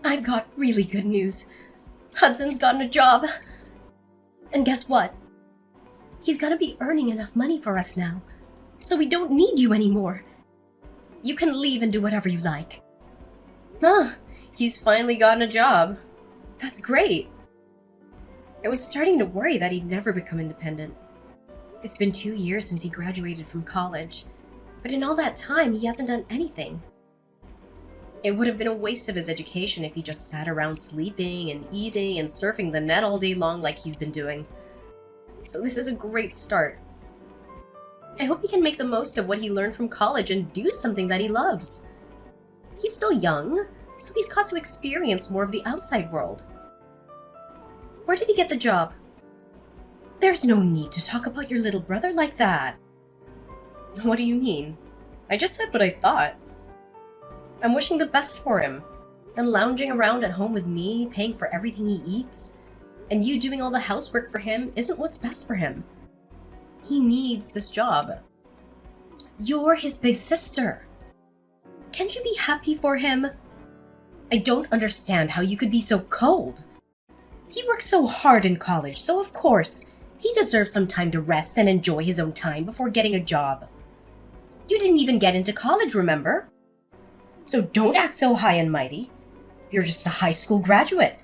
I've got really good news. Hudson's gotten a job. And guess what? He's gonna be earning enough money for us now, so we don't need you anymore. You can leave and do whatever you like. He's finally gotten a job. That's great. I was starting to worry that he'd never become independent. It's been 2 years since he graduated from college, but in all that time, he hasn't done anything. It would have been a waste of his education if he just sat around sleeping and eating and surfing the net all day long like he's been doing. So this is a great start. I hope he can make the most of what he learned from college and do something that he loves. He's still young, so he's got to experience more of the outside world. Where did he get the job? There's no need to talk about your little brother like that. What do you mean? I just said what I thought. I'm wishing the best for him, and lounging around at home with me, paying for everything he eats, and you doing all the housework for him isn't what's best for him. He needs this job. You're his big sister. Can't you be happy for him? I don't understand how you could be so cold. He worked so hard in college, so of course, he deserves some time to rest and enjoy his own time before getting a job. You didn't even get into college, remember? So don't act so high and mighty. You're just a high school graduate.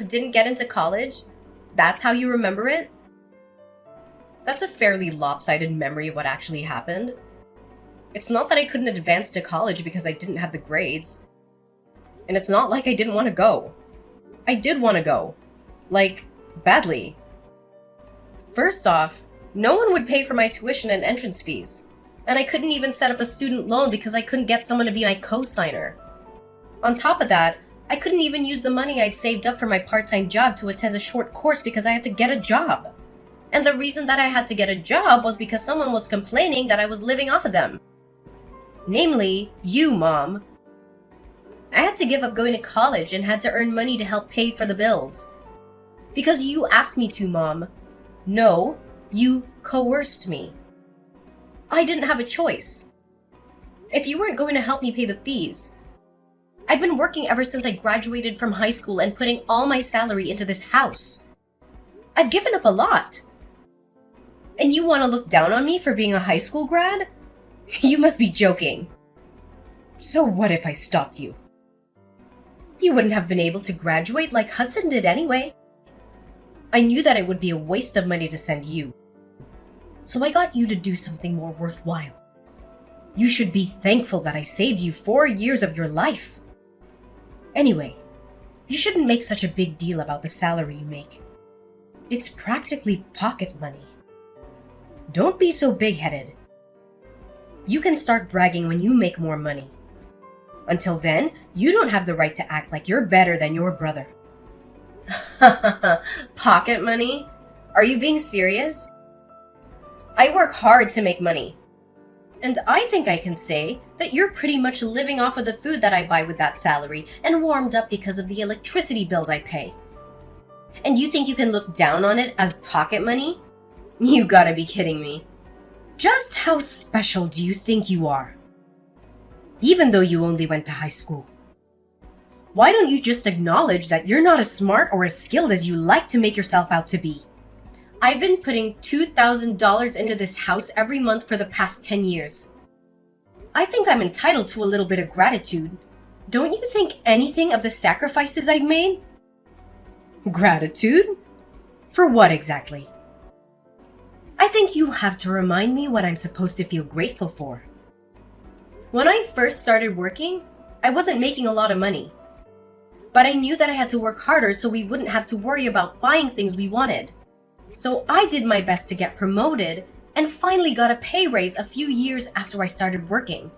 Didn't get into college? That's how you remember it? That's a fairly lopsided memory of what actually happened. It's not that I couldn't advance to college because I didn't have the grades. And it's not like I didn't want to go. I did want to go. Like, badly. First off, no one would pay for my tuition and entrance fees. And I couldn't even set up a student loan because I couldn't get someone to be my co-signer. On top of that, I couldn't even use the money I'd saved up for my part-time job to attend a short course because I had to get a job. And the reason that I had to get a job was because someone was complaining that I was living off of them. Namely, you, Mom. I had to give up going to college and had to earn money to help pay for the bills. Because you asked me to, Mom. No, you coerced me. I didn't have a choice. If you weren't going to help me pay the fees, I've been working ever since I graduated from high school and putting all my salary into this house. I've given up a lot. And you want to look down on me for being a high school grad? You must be joking. So what if I stopped you? You wouldn't have been able to graduate like Hudson did anyway. I knew that it would be a waste of money to send you. So I got you to do something more worthwhile. You should be thankful that I saved you 4 years of your life. Anyway, you shouldn't make such a big deal about the salary you make. It's practically pocket money. Don't be so big-headed. You can start bragging when you make more money. Until then, you don't have the right to act like you're better than your brother. Pocket money? Are you being serious? I work hard to make money. And I think I can say that you're pretty much living off of the food that I buy with that salary and warmed up because of the electricity bills I pay. And you think you can look down on it as pocket money? You gotta be kidding me. Just how special do you think you are? Even though you only went to high school. Why don't you just acknowledge that you're not as smart or as skilled as you like to make yourself out to be? I've been putting $2,000 into this house every month for the past 10 years. I think I'm entitled to a little bit of gratitude. Don't you think anything of the sacrifices I've made? Gratitude? For what exactly? I think you'll have to remind me what I'm supposed to feel grateful for. When I first started working, I wasn't making a lot of money. But I knew that I had to work harder so we wouldn't have to worry about buying things we wanted. So I did my best to get promoted and finally got a pay raise a few years after I started working.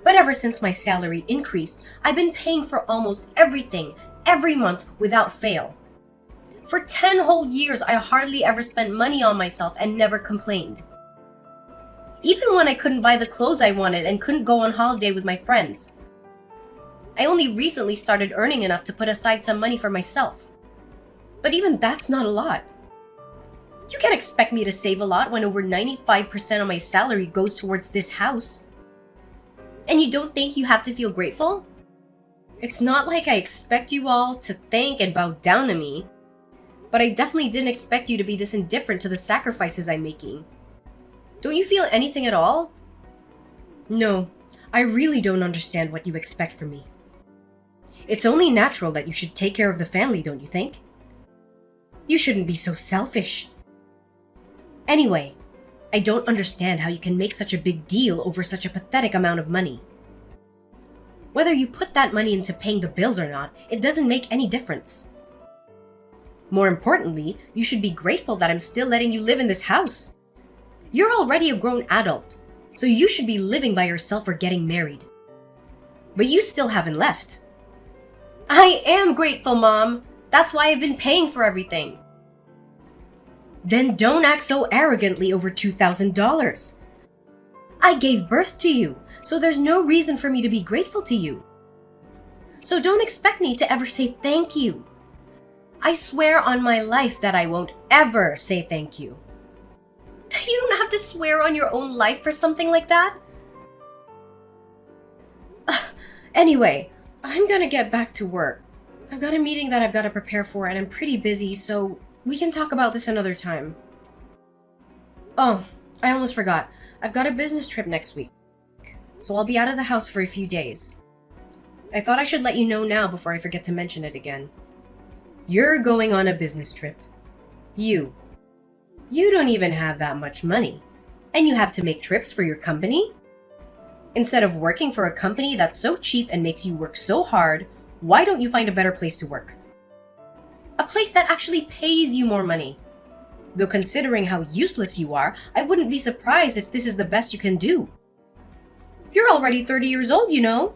But ever since my salary increased, I've been paying for almost everything every month without fail. For 10 whole years, I hardly ever spent money on myself and never complained. Even when I couldn't buy the clothes I wanted and couldn't go on holiday with my friends. I only recently started earning enough to put aside some money for myself. But even that's not a lot. You can't expect me to save a lot when over 95% of my salary goes towards this house. And you don't think you have to feel grateful? It's not like I expect you all to thank and bow down to me, but I definitely didn't expect you to be this indifferent to the sacrifices I'm making. Don't you feel anything at all? No, I really don't understand what you expect from me. It's only natural that you should take care of the family, don't you think? You shouldn't be so selfish. Anyway, I don't understand how you can make such a big deal over such a pathetic amount of money. Whether you put that money into paying the bills or not, it doesn't make any difference. More importantly, you should be grateful that I'm still letting you live in this house. You're already a grown adult, so you should be living by yourself or getting married. But you still haven't left. I am grateful, Mom. That's why I've been paying for everything. Then don't act so arrogantly over $2,000. I gave birth to you, so there's no reason for me to be grateful to you. So don't expect me to ever say thank you. I swear on my life that I won't ever say thank you. You don't have to swear on your own life for something like that. Anyway, I'm gonna get back to work. I've got a meeting that I've got to prepare for and I'm pretty busy, so we can talk about this another time. Oh, I almost forgot. I've got a business trip next week, so I'll be out of the house for a few days. I thought I should let you know now before I forget to mention it again. You're going on a business trip. You don't even have that much money, and you have to make trips for your company? Instead of working for a company that's so cheap and makes you work so hard, why don't you find a better place to work? A place that actually pays you more money. Though considering how useless you are, I wouldn't be surprised if this is the best you can do. You're already 30 years old, you know.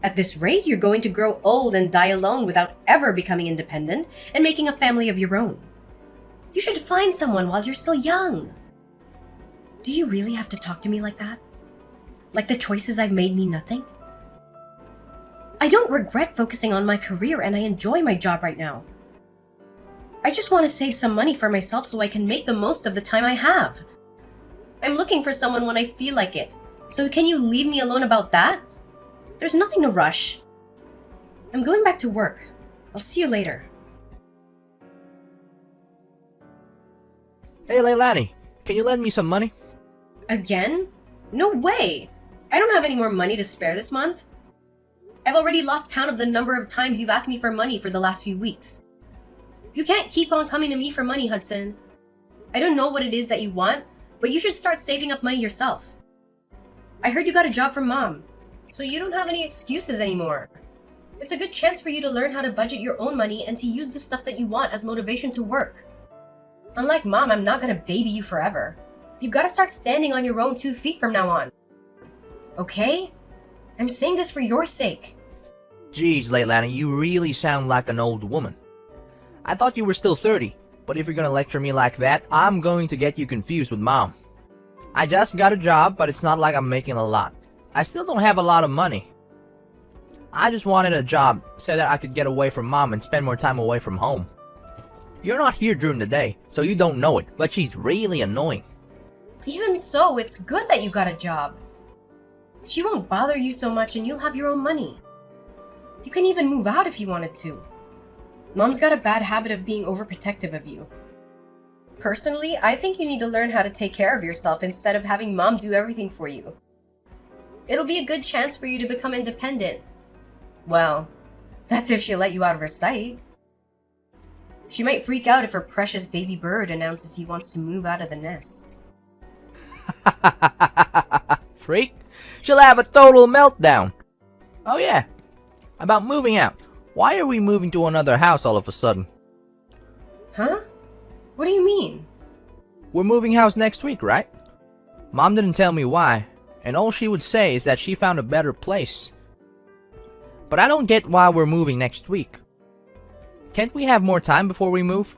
At this rate, you're going to grow old and die alone without ever becoming independent and making a family of your own. You should find someone while you're still young. Do you really have to talk to me like that? Like the choices I've made mean nothing? I don't regret focusing on my career and I enjoy my job right now. I just want to save some money for myself so I can make the most of the time I have. I'm looking for someone when I feel like it. So can you leave me alone about that? There's nothing to rush. I'm going back to work. I'll see you later. Hey, Leilani, can you lend me some money? Again? No way! I don't have any more money to spare this month. I've already lost count of the number of times you've asked me for money for the last few weeks. You can't keep on coming to me for money, Hudson. I don't know what it is that you want, but you should start saving up money yourself. I heard you got a job from Mom, so you don't have any excuses anymore. It's a good chance for you to learn how to budget your own money and to use the stuff that you want as motivation to work. Unlike Mom, I'm not gonna baby you forever. You've got to start standing on your own 2 feet from now on. Okay? I'm saying this for your sake. Jeez, Leilani, you really sound like an old woman. I thought you were still 30, but if you're gonna lecture me like that, I'm going to get you confused with Mom. I just got a job, but it's not like I'm making a lot. I still don't have a lot of money. I just wanted a job so that I could get away from Mom and spend more time away from home. You're not here during the day, so you don't know it, but she's really annoying. Even so, it's good that you got a job. She won't bother you so much and you'll have your own money. You can even move out if you wanted to. Mom's got a bad habit of being overprotective of you. Personally, I think you need to learn how to take care of yourself instead of having Mom do everything for you. It'll be a good chance for you to become independent. Well, that's if she'll let you out of her sight. She might freak out if her precious baby bird announces he wants to move out of the nest. Freak. She'll have a total meltdown. Oh yeah, about moving out. Why are we moving to another house all of a sudden? Huh? What do you mean? We're moving house next week, right? Mom didn't tell me why, and all she would say is that she found a better place. But I don't get why we're moving next week. Can't we have more time before we move?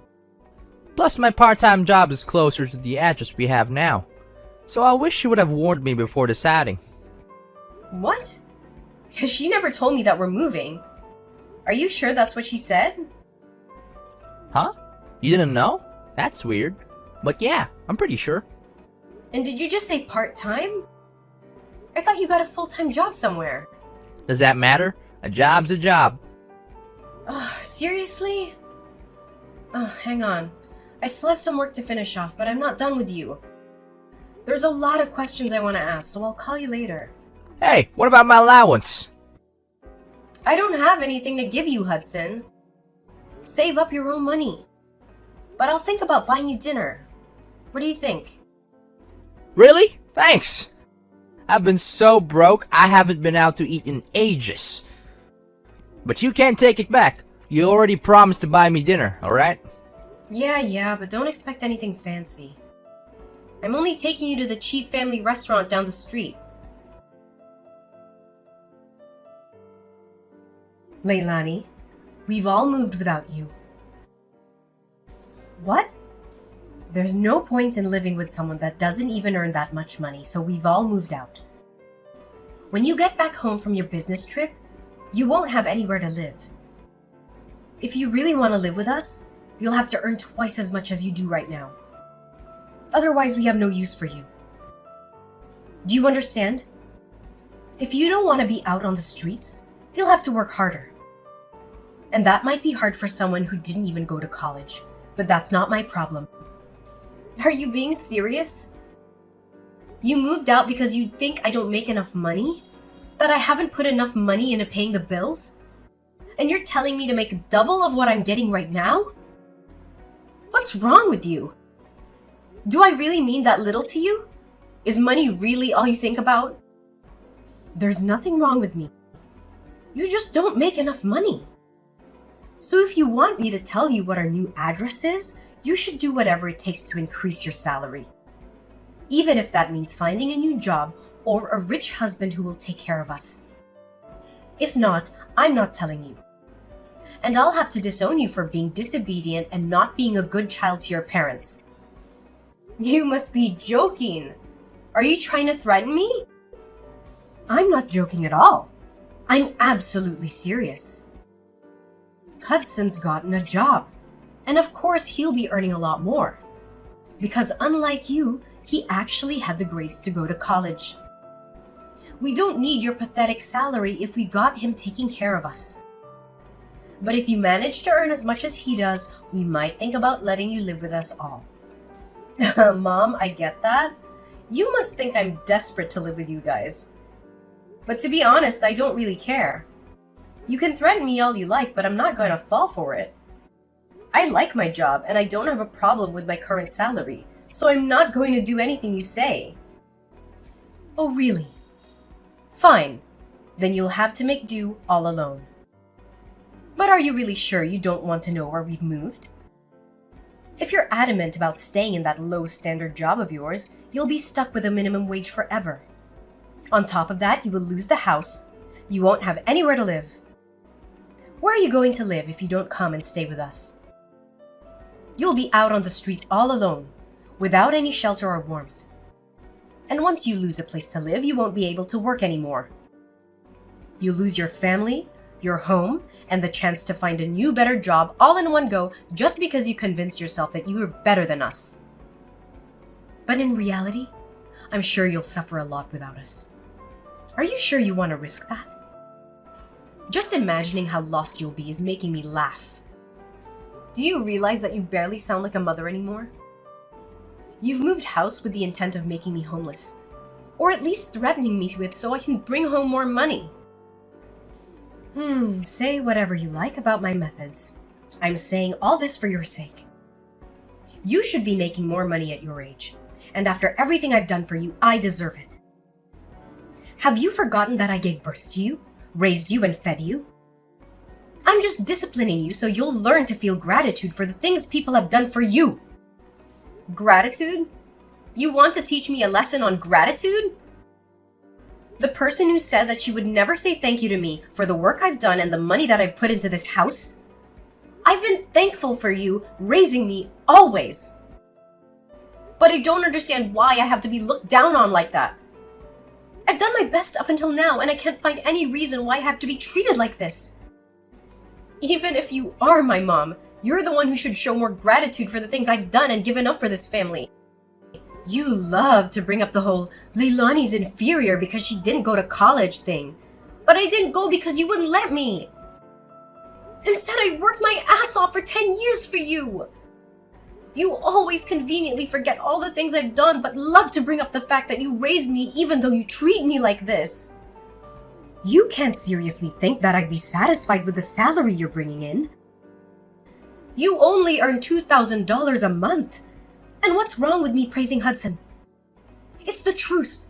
Plus my part-time job is closer to the address we have now, so I wish she would have warned me before deciding. What? She never told me that we're moving. Are you sure that's what she said? Huh? You didn't know? That's weird. But yeah, I'm pretty sure. And did you just say part-time? I thought you got a full-time job somewhere. Does that matter? A job's a job. Oh, seriously? Oh, hang on. I still have some work to finish off, but I'm not done with you. There's a lot of questions I want to ask, so I'll call you later. Hey, what about my allowance? I don't have anything to give you, Hudson. Save up your own money. But I'll think about buying you dinner. What do you think? Really? Thanks. I've been so broke, I haven't been out to eat in ages. But you can't take it back. You already promised to buy me dinner, alright? Yeah, but don't expect anything fancy. I'm only taking you to the cheap family restaurant down the street. Leilani, we've all moved without you. What? There's no point in living with someone that doesn't even earn that much money, so we've all moved out. When you get back home from your business trip, you won't have anywhere to live. If you really want to live with us, you'll have to earn twice as much as you do right now. Otherwise, we have no use for you. Do you understand? If you don't want to be out on the streets, you'll have to work harder. And that might be hard for someone who didn't even go to college, but that's not my problem. Are you being serious? You moved out because you think I don't make enough money? That I haven't put enough money into paying the bills? And you're telling me to make double of what I'm getting right now? What's wrong with you? Do I really mean that little to you? Is money really all you think about? There's nothing wrong with me. You just don't make enough money. So if you want me to tell you what our new address is, you should do whatever it takes to increase your salary. Even if that means finding a new job or a rich husband who will take care of us. If not, I'm not telling you. And I'll have to disown you for being disobedient and not being a good child to your parents. You must be joking. Are you trying to threaten me? I'm not joking at all. I'm absolutely serious. Hudson's gotten a job. And of course he'll be earning a lot more. Because unlike you, he actually had the grades to go to college. We don't need your pathetic salary if we got him taking care of us. But if you manage to earn as much as he does, we might think about letting you live with us all. Mom, I get that. You must think I'm desperate to live with you guys. But to be honest, I don't really care. You can threaten me all you like, but I'm not going to fall for it. I like my job, and I don't have a problem with my current salary, so I'm not going to do anything you say. Oh, really? Fine. Then you'll have to make do all alone. But are you really sure you don't want to know where we've moved? If you're adamant about staying in that low-standard job of yours, you'll be stuck with a minimum wage forever. On top of that, you will lose the house. You won't have anywhere to live. Where are you going to live if you don't come and stay with us? You'll be out on the streets all alone, without any shelter or warmth. And once you lose a place to live, you won't be able to work anymore. You lose your family, your home, and the chance to find a new, better job all in one go just because you convinced yourself that you were better than us. But in reality, I'm sure you'll suffer a lot without us. Are you sure you want to risk that? Just imagining how lost you'll be is making me laugh. Do you realize that you barely sound like a mother anymore? You've moved house with the intent of making me homeless, or at least threatening me with so I can bring home more money. Say whatever you like about my methods. I'm saying all this for your sake. You should be making more money at your age, and after everything I've done for you, I deserve it. Have you forgotten that I gave birth to you, raised you, and fed you? I'm just disciplining you so you'll learn to feel gratitude for the things people have done for you. Gratitude? You want to teach me a lesson on gratitude? The person who said that she would never say thank you to me for the work I've done and the money that I've put into this house? I've been thankful for you raising me always. But I don't understand why I have to be looked down on like that. I've done my best up until now and I can't find any reason why I have to be treated like this. Even if you are my mom, you're the one who should show more gratitude for the things I've done and given up for this family. You love to bring up the whole Leilani's inferior because she didn't go to college thing. But I didn't go because you wouldn't let me. Instead, I worked my ass off for 10 years for you. You always conveniently forget all the things I've done, but love to bring up the fact that you raised me even though you treat me like this. You can't seriously think that I'd be satisfied with the salary you're bringing in. You only earn $2,000 a month. And what's wrong with me praising Hudson? It's the truth.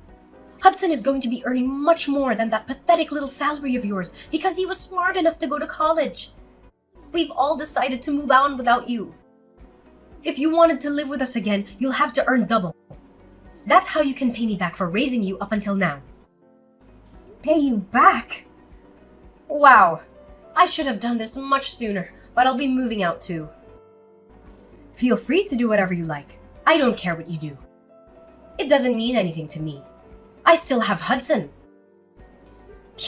Hudson is going to be earning much more than that pathetic little salary of yours because he was smart enough to go to college. We've all decided to move on without you. If you wanted to live with us again, you'll have to earn double. That's how you can pay me back for raising you up until now. Pay you back? Wow. I should have done this much sooner, but I'll be moving out too. Feel free to do whatever you like. I don't care what you do. It doesn't mean anything to me. I still have Hudson.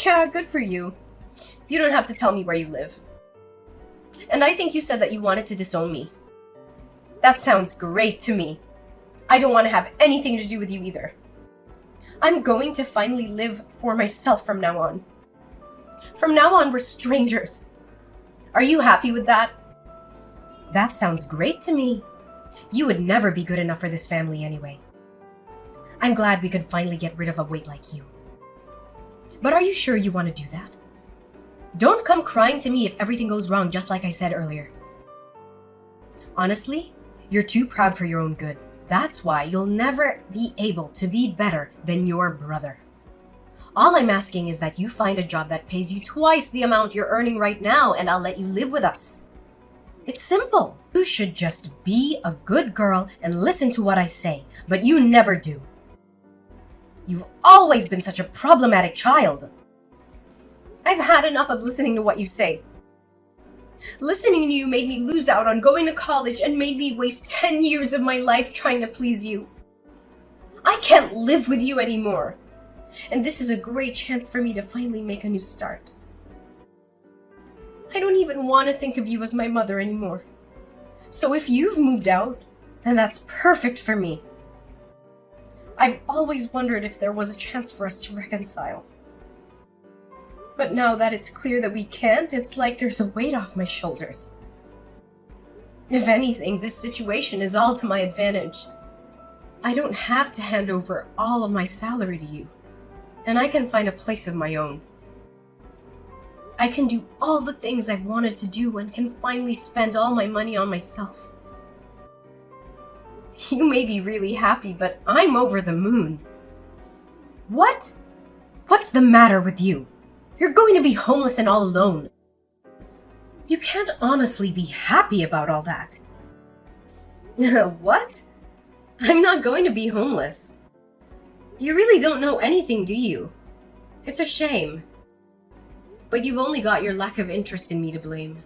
Yeah, good for you. You don't have to tell me where you live. And I think you said that you wanted to disown me. That sounds great to me. I don't want to have anything to do with you either. I'm going to finally live for myself from now on. From now on, we're strangers. Are you happy with that? That sounds great to me. You would never be good enough for this family anyway. I'm glad we could finally get rid of a weight like you. But are you sure you want to do that? Don't come crying to me if everything goes wrong, just like I said earlier. Honestly, you're too proud for your own good. That's why you'll never be able to be better than your brother. All I'm asking is that you find a job that pays you twice the amount you're earning right now, and I'll let you live with us. It's simple. You should just be a good girl and listen to what I say, but you never do. You've always been such a problematic child. I've had enough of listening to what you say. Listening to you made me lose out on going to college and made me waste 10 years of my life trying to please you. I can't live with you anymore. And this is a great chance for me to finally make a new start. I don't even want to think of you as my mother anymore. So if you've moved out, then that's perfect for me. I've always wondered if there was a chance for us to reconcile. But now that it's clear that we can't, it's like there's a weight off my shoulders. If anything, this situation is all to my advantage. I don't have to hand over all of my salary to you, and I can find a place of my own. I can do all the things I've wanted to do and can finally spend all my money on myself. You may be really happy, but I'm over the moon. What? What's the matter with you? You're going to be homeless and all alone. You can't honestly be happy about all that. What? I'm not going to be homeless. You really don't know anything, do you? It's a shame. But you've only got your lack of interest in me to blame.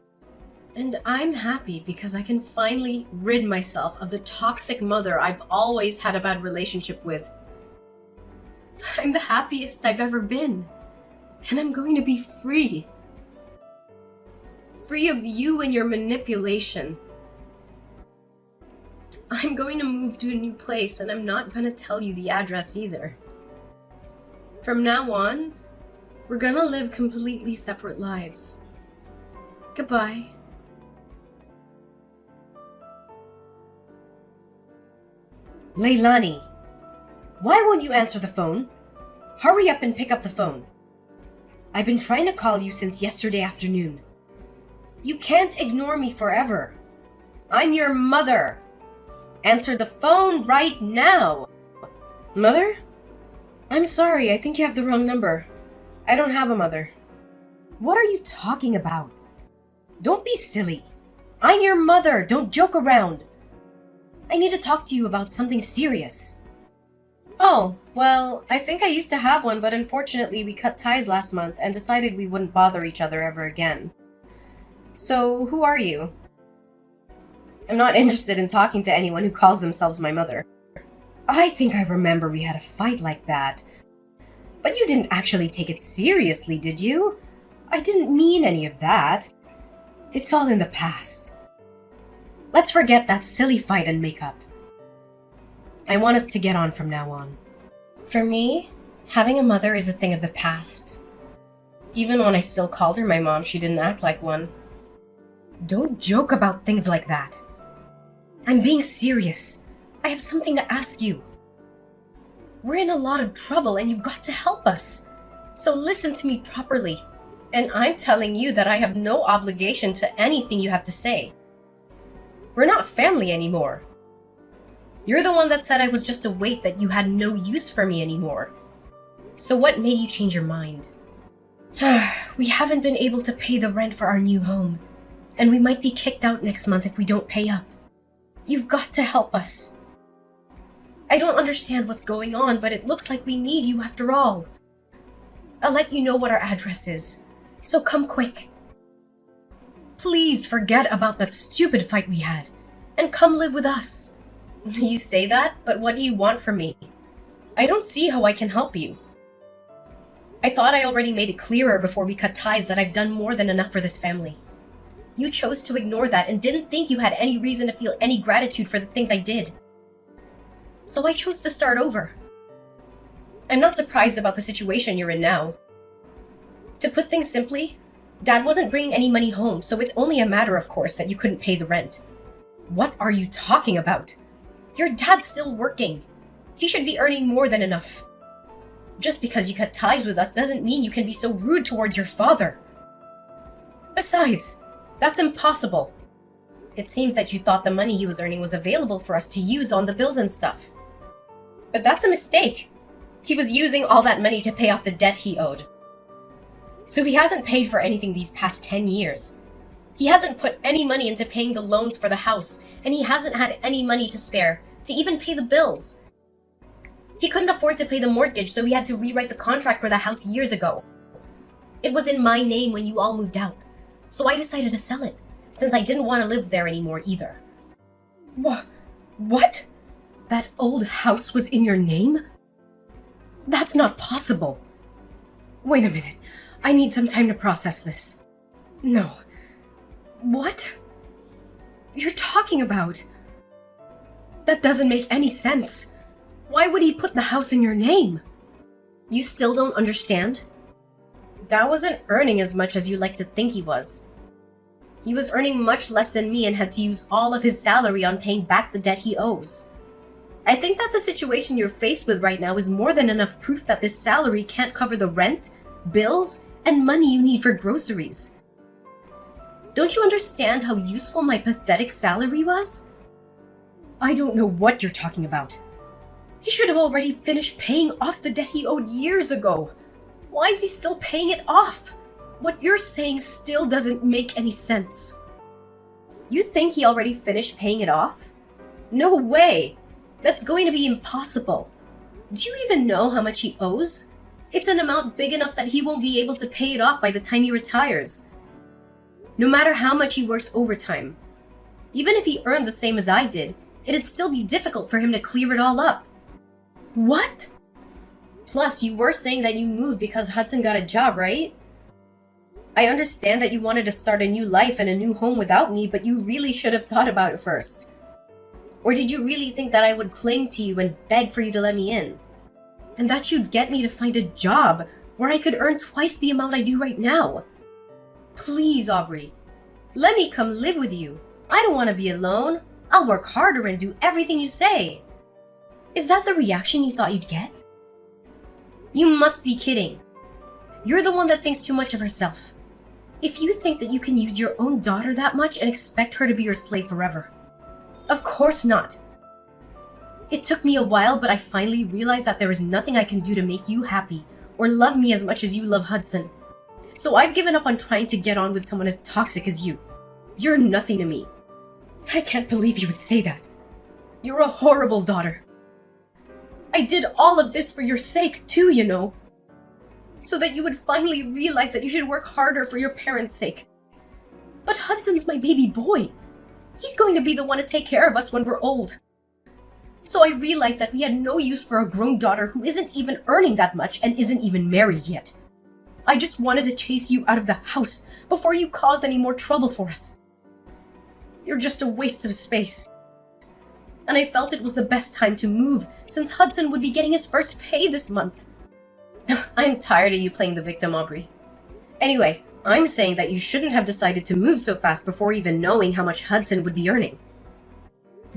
And I'm happy because I can finally rid myself of the toxic mother I've always had a bad relationship with. I'm the happiest I've ever been. And I'm going to be free. Free of you and your manipulation. I'm going to move to a new place and I'm not going to tell you the address either. From now on, we're going to live completely separate lives. Goodbye. Leilani, why won't you answer the phone? Hurry up and pick up the phone. I've been trying to call you since yesterday afternoon. You can't ignore me forever. I'm your mother. Answer the phone right now. Mother? I'm sorry, I think you have the wrong number. I don't have a mother. What are you talking about? Don't be silly. I'm your mother. Don't joke around. I need to talk to you about something serious. Oh, well, I think I used to have one, but unfortunately we cut ties last month and decided we wouldn't bother each other ever again. So, who are you? I'm not interested in talking to anyone who calls themselves my mother. I think I remember we had a fight like that. But you didn't actually take it seriously, did you? I didn't mean any of that. It's all in the past. Let's forget that silly fight and make up. I want us to get on from now on. For me, having a mother is a thing of the past. Even when I still called her my mom, she didn't act like one. Don't joke about things like that. I'm being serious. I have something to ask you. We're in a lot of trouble and you've got to help us. So listen to me properly. And I'm telling you that I have no obligation to anything you have to say. We're not family anymore. You're the one that said I was just a weight, that you had no use for me anymore. So what made you change your mind? We haven't been able to pay the rent for our new home, and we might be kicked out next month if we don't pay up. You've got to help us. I don't understand what's going on, but it looks like we need you after all. I'll let you know what our address is, so come quick. Please forget about that stupid fight we had, and come live with us. You say that, but what do you want from me? I don't see how I can help you. I thought I already made it clearer before we cut ties that I've done more than enough for this family. You chose to ignore that and didn't think you had any reason to feel any gratitude for the things I did. So I chose to start over. I'm not surprised about the situation you're in now. To put things simply, Dad wasn't bringing any money home, so it's only a matter of course that you couldn't pay the rent. What are you talking about? Your dad's still working. He should be earning more than enough. Just because you cut ties with us doesn't mean you can be so rude towards your father. Besides, that's impossible. It seems that you thought the money he was earning was available for us to use on the bills and stuff. But that's a mistake. He was using all that money to pay off the debt he owed. So he hasn't paid for anything these past 10 years. He hasn't put any money into paying the loans for the house, and he hasn't had any money to spare to even pay the bills. He couldn't afford to pay the mortgage, so he had to rewrite the contract for the house years ago. It was in my name when you all moved out, so I decided to sell it, since I didn't want to live there anymore either. What? That old house was in your name? That's not possible. Wait a minute. I need some time to process this. No. What? You're talking about? That doesn't make any sense. Why would he put the house in your name? You still don't understand? Dad wasn't earning as much as you like to think he was. He was earning much less than me and had to use all of his salary on paying back the debt he owes. I think that the situation you're faced with right now is more than enough proof that this salary can't cover the rent, bills, and money you need for groceries. Don't you understand how useful my pathetic salary was? I don't know what you're talking about. He should have already finished paying off the debt he owed years ago. Why is he still paying it off? What you're saying still doesn't make any sense. You think he already finished paying it off? No way! That's going to be impossible. Do you even know how much he owes? It's an amount big enough that he won't be able to pay it off by the time he retires. No matter how much he works overtime. Even if he earned the same as I did, it'd still be difficult for him to clear it all up. What? Plus, you were saying that you moved because Hudson got a job, right? I understand that you wanted to start a new life and a new home without me, but you really should have thought about it first. Or did you really think that I would cling to you and beg for you to let me in? And that you'd get me to find a job where I could earn twice the amount I do right now? Please, Aubrey, let me come live with you. I don't want to be alone. I'll work harder and do everything you say. Is that the reaction you thought you'd get? You must be kidding. You're the one that thinks too much of herself. If you think that you can use your own daughter that much and expect her to be your slave forever. Of course not. It took me a while, but I finally realized that there is nothing I can do to make you happy or love me as much as you love Hudson. So I've given up on trying to get on with someone as toxic as you. You're nothing to me. I can't believe you would say that. You're a horrible daughter. I did all of this for your sake too, you know. So that you would finally realize that you should work harder for your parents' sake. But Hudson's my baby boy. He's going to be the one to take care of us when we're old. So I realized that we had no use for a grown daughter who isn't even earning that much and isn't even married yet. I just wanted to chase you out of the house before you cause any more trouble for us. You're just a waste of space. And I felt it was the best time to move since Hudson would be getting his first pay this month. I'm tired of you playing the victim, Aubrey. Anyway, I'm saying that you shouldn't have decided to move so fast before even knowing how much Hudson would be earning.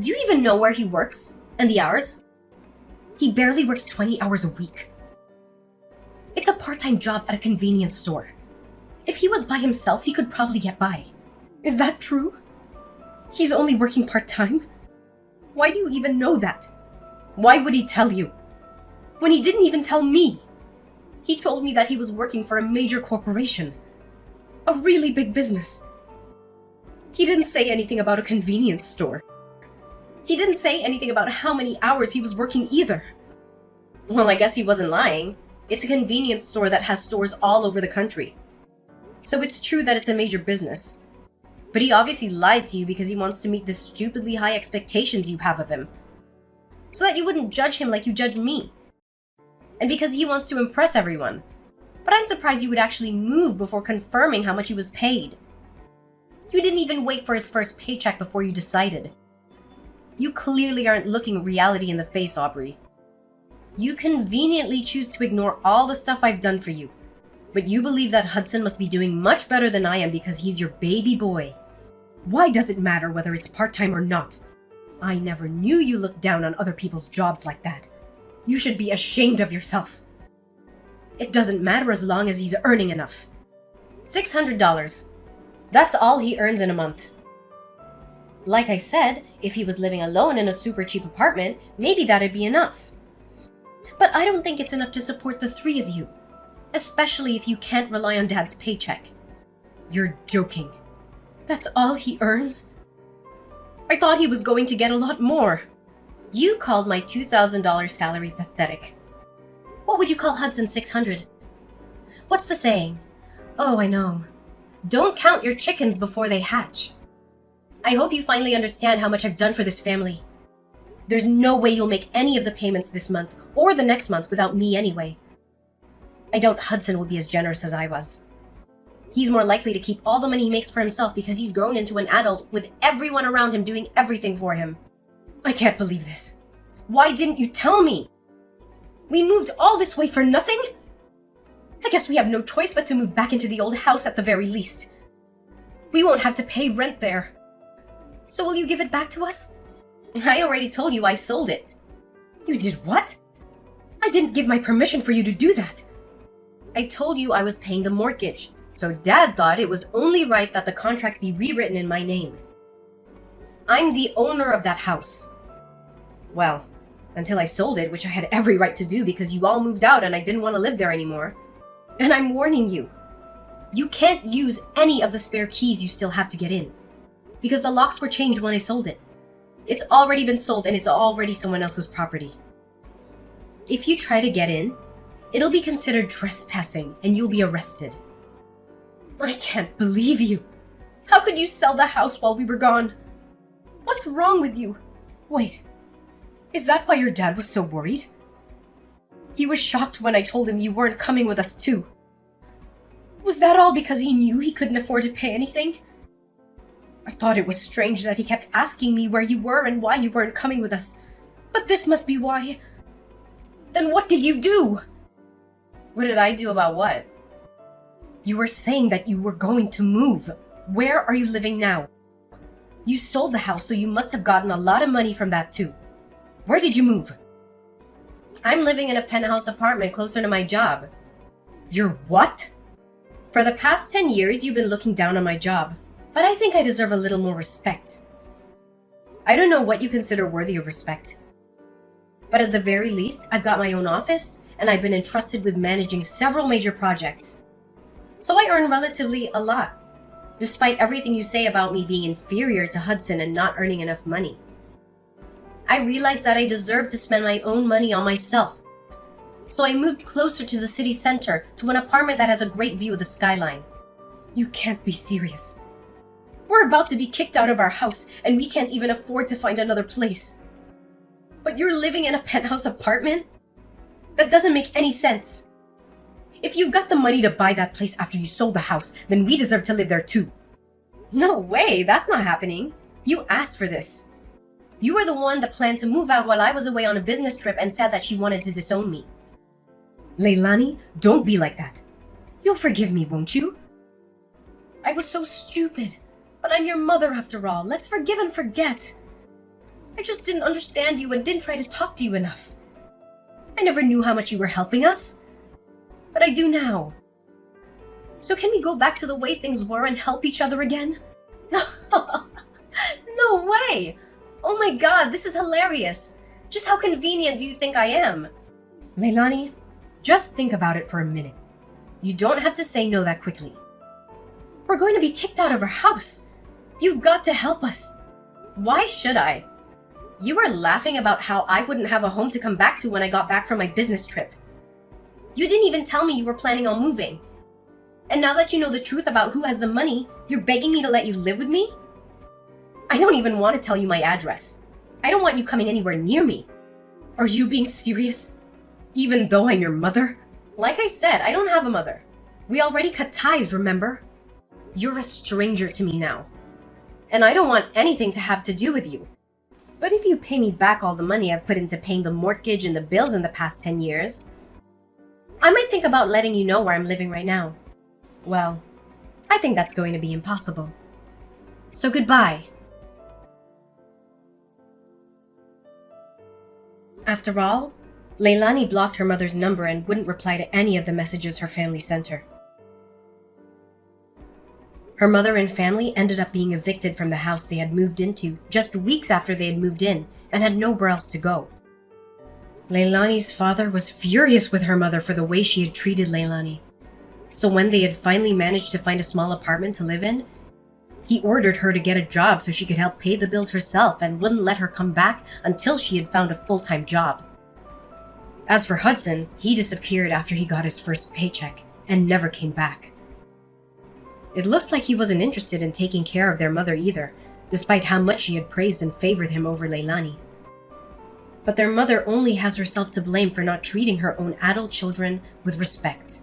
Do you even know where he works? And the hours? He barely works 20 hours a week. It's a part-time job at a convenience store. If he was by himself, he could probably get by. Is that true? He's only working part-time? Why do you even know that? Why would he tell you? When he didn't even tell me. He told me that he was working for a major corporation. A really big business. He didn't say anything about a convenience store. He didn't say anything about how many hours he was working either. Well, I guess he wasn't lying. It's a convenience store that has stores all over the country. So it's true that it's a major business. But he obviously lied to you because he wants to meet the stupidly high expectations you have of him. So that you wouldn't judge him like you judge me. And because he wants to impress everyone. But I'm surprised you would actually move before confirming how much he was paid. You didn't even wait for his first paycheck before you decided. You clearly aren't looking reality in the face, Aubrey. You conveniently choose to ignore all the stuff I've done for you. But you believe that Hudson must be doing much better than I am because he's your baby boy. Why does it matter whether it's part-time or not? I never knew you looked down on other people's jobs like that. You should be ashamed of yourself. It doesn't matter as long as he's earning enough. $600. That's all he earns in a month. Like I said, if he was living alone in a super cheap apartment, maybe that'd be enough. But I don't think it's enough to support the three of you. Especially if you can't rely on Dad's paycheck. You're joking. That's all he earns? I thought he was going to get a lot more. You called my $2,000 salary pathetic. What would you call Hudson's $600? What's the saying? Oh, I know. Don't count your chickens before they hatch. I hope you finally understand how much I've done for this family. There's no way you'll make any of the payments this month or the next month without me anyway. I doubt Hudson will be as generous as I was. He's more likely to keep all the money he makes for himself because he's grown into an adult with everyone around him doing everything for him. I can't believe this. Why didn't you tell me? We moved all this way for nothing? I guess we have no choice but to move back into the old house at the very least. We won't have to pay rent there. So will you give it back to us? I already told you I sold it. You did what? I didn't give my permission for you to do that. I told you I was paying the mortgage, so Dad thought it was only right that the contracts be rewritten in my name. I'm the owner of that house. Well, until I sold it, which I had every right to do because you all moved out and I didn't want to live there anymore. And I'm warning you, you can't use any of the spare keys you still have to get in, because the locks were changed when I sold it. It's already been sold and it's already someone else's property. If you try to get in, it'll be considered trespassing and you'll be arrested. I can't believe you. How could you sell the house while we were gone? What's wrong with you? Wait, is that why your dad was so worried? He was shocked when I told him you weren't coming with us too. Was that all because he knew he couldn't afford to pay anything? I thought it was strange that he kept asking me where you were and why you weren't coming with us. But this must be why. Then what did you do? What did I do about what? You were saying that you were going to move. Where are you living now? You sold the house, so you must have gotten a lot of money from that too. Where did you move? I'm living in a penthouse apartment closer to my job. You're what? For the past 10 years, you've been looking down on my job, but I think I deserve a little more respect. I don't know what you consider worthy of respect, but at the very least, I've got my own office, and I've been entrusted with managing several major projects. So I earn relatively a lot, despite everything you say about me being inferior to Hudson and not earning enough money. I realized that I deserved to spend my own money on myself. So I moved closer to the city center to an apartment that has a great view of the skyline. You can't be serious. We're about to be kicked out of our house and we can't even afford to find another place. But you're living in a penthouse apartment? That doesn't make any sense. If you've got the money to buy that place after you sold the house, then we deserve to live there too. No way, that's not happening. You asked for this. You were the one that planned to move out while I was away on a business trip and said that she wanted to disown me. Leilani, don't be like that. You'll forgive me, won't you? I was so stupid, but I'm your mother after all. Let's forgive and forget. I just didn't understand you and didn't try to talk to you enough. I never knew how much you were helping us, but I do now. So can we go back to the way things were and help each other again? No way! Oh my god, this is hilarious. Just how convenient do you think I am? Leilani, just think about it for a minute. You don't have to say no that quickly. We're going to be kicked out of our house. You've got to help us. Why should I? You were laughing about how I wouldn't have a home to come back to when I got back from my business trip. You didn't even tell me you were planning on moving. And now that you know the truth about who has the money, you're begging me to let you live with me? I don't even want to tell you my address. I don't want you coming anywhere near me. Are you being serious? Even though I'm your mother? Like I said, I don't have a mother. We already cut ties, remember? You're a stranger to me now. And I don't want anything to have to do with you. But if you pay me back all the money I've put into paying the mortgage and the bills in the past 10 years, I might think about letting you know where I'm living right now. Well, I think that's going to be impossible. So goodbye. After all, Leilani blocked her mother's number and wouldn't reply to any of the messages her family sent her. Her mother and family ended up being evicted from the house they had moved into just weeks after they had moved in and had nowhere else to go. Leilani's father was furious with her mother for the way she had treated Leilani. So when they had finally managed to find a small apartment to live in, he ordered her to get a job so she could help pay the bills herself and wouldn't let her come back until she had found a full-time job. As for Hudson, he disappeared after he got his first paycheck and never came back. It looks like he wasn't interested in taking care of their mother either, despite how much she had praised and favored him over Leilani. But their mother only has herself to blame for not treating her own adult children with respect.